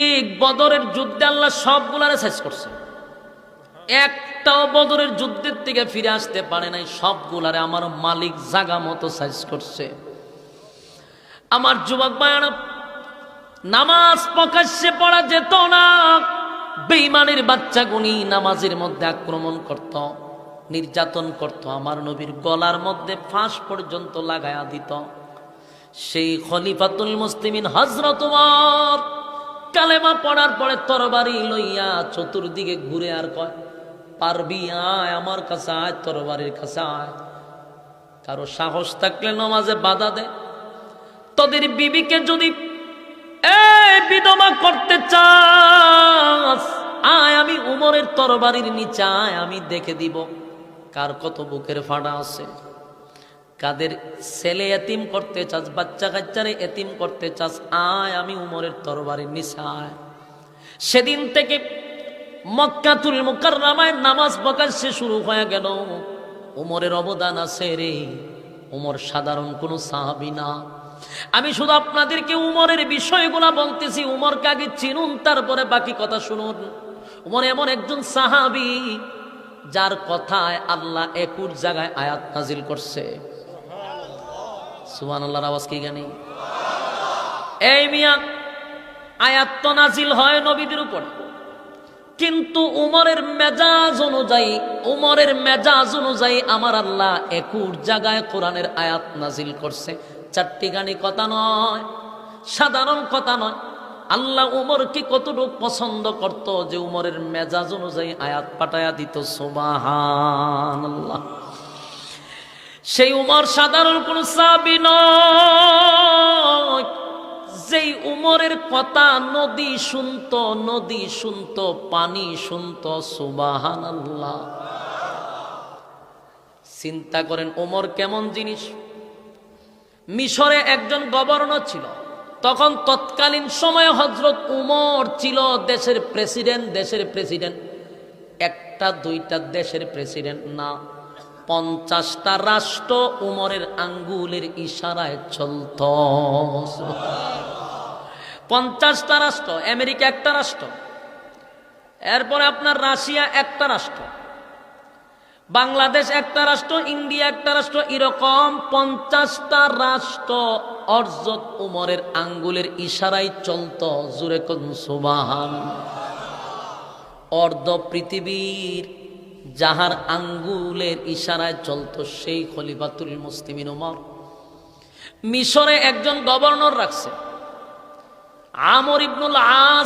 বদরের যুদ্ধে আল্লাহ সবগুলারে শেষ করছে, একটাও বদরের যুদ্ধের থেকে ফিরে আসতে পারে নাই, সবগুলারে আমার মালিক জাগা মতো শেষ করছে। আমার যুবক ভাইরা, নামাজ প্রকাশ্যে পড়া যেত না, বেঈমানের বাচ্চাগুনি নামাজের মধ্যে আক্রমণ করত, নির্যাতন করত, আমার নবীর গলার মধ্যে ফাঁস পর্যন্ত লাগায়া দিত। সেই খলিফাতুল মুসলিমিন হযরত ওমর কালেমা পড়ার পরে তরবারি লইয়া চতুর্দিকে ঘুরে আর কয়, পারবি আয় আমার কাছে আয়, তরবারির কাছে আয়। কারো সাহস থাকলে নামাজে বাধা দে। তোদের বিবিকে যদি বিধবা করতে চাস, আয় আমি উমরের তরবারির নিচে আয়, আমি দেখে দিব কার কত বুকের ফাড়া আছে। কাদের ছেলে এতিম করতে চাস, বাচ্চা কাচ্চারে এতিম করতে চাস, আয় আমি উমরের তরবারির নিচে আয়। সেদিন থেকে মক্কাতুল মুকাররমায় নামাজ প্রকাশ্যে শুরু হয়ে গেল। উমরের অবদান আছে রে, উমর সাধারণ কোনো সাহাবী না। আমি শুধু আপনাদেরকে উমরের বিষয়গুলা বলতেছি, উমরকে আগে চিনুন, তারপরে বাকি কথা শুনুন। উমর এমন একজন সাহাবী যার কথায় আল্লাহ 21 জায়গায় আয়াত নাজিল করছে। সুবহানাল্লাহর আওয়াজ কি জানি? এই মিয়া, আয়াত তো নাজিল হয় নবীদের উপর, কিন্তু উমরের মেজাজ অনুযায়ী আমার আল্লাহ 21 জায়গায় কোরআনের আয়াত নাজিল করছে। চারটি গানি কথা নয়, সাধারণ কথা নয়। আল্লাহ উমরকে কতটুকু পছন্দ করত যে উমরের মেজাজ অনুযায়ী আয়াত পাঠায়া দিত। সুবহানাল্লাহ। সেই উমর সাধারণ কোন সাহাবী নয়, যেই উমরের কথা নদী শুনতো, পানি শুনতো। সুবহানাল্লাহ। চিন্তা করেন উমর কেমন জিনিস। মিশরে একজন গভর্নর ছিল, তখন তৎকালীন সময়ে হযরত উমর ছিল দেশের প্রেসিডেন্ট। একটা দুইটা দেশের প্রেসিডেন্ট না, 50টা রাষ্ট্র উমরের আঙ্গুলের ইশারায় চলত। 50টা রাষ্ট্র, আমেরিকা একটা রাষ্ট্র, এরপরে আপনার রাশিয়া একটা রাষ্ট্র, বাংলাদেশ একটা রাষ্ট্র, ইন্ডিয়া একটা রাষ্ট্র, এরকম 50টা রাষ্ট্র হযরত উমরের আঙ্গুলের ইশারায় চলত। জোরে কোন সুবহানাল্লাহ। অর্ধ পৃথিবীর যাহার আঙ্গুলের ইশারায় চলত সেই খলিফাতুল মুসলিমিন উমর মিশরে একজন গভর্নর রাখছে, আমর ইবনুল আস